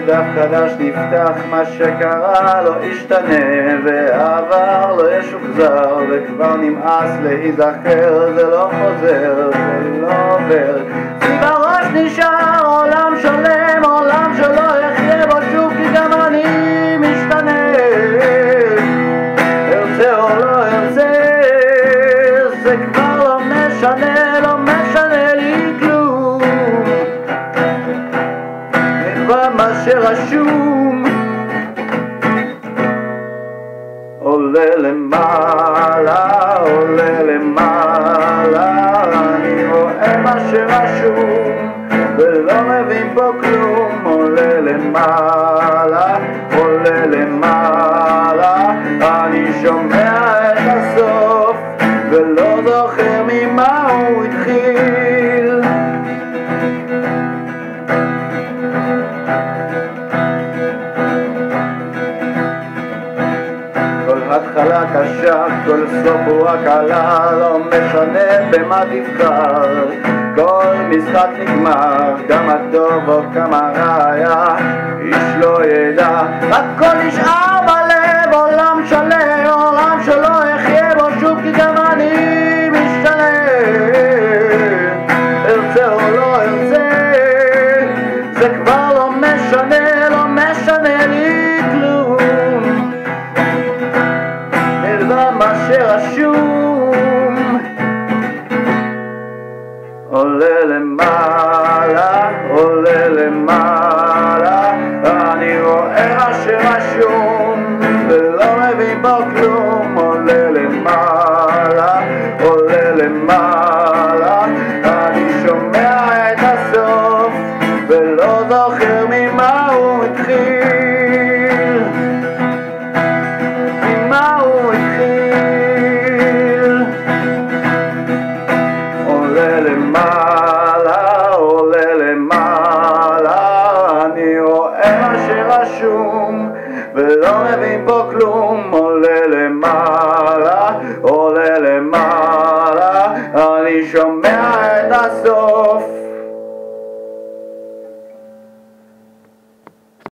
דף חדש נפתח, מה שקרה לא ישתנה, והעבר לא ישוחזר, וכבר נמאס להיזכר, זה לא חוזר, זה לא עובר. סביב הראש נשאר עולם שלם, עולם שלא יחיה בו שוב, כי גם אני משתנה. ארצה או לא ארצה, זה כבר לא משנה, לא משנה לי כלום. נקבע מה שרשום, עולה למעלה, עולה למעלה, אני רואה מה שרשום ולא מבין פה כלום. עולה למעלה, עולה למעלה, אני שומע את הסוף ולא זוכר ממה הוא התחיל. כל התחלה קשה, כל סוף הוא רק עלה, לא משנה במה תבחר, כל משחק נגמר, כמה טוב או כמה רע היה, איש לא ידע, הכל נשאר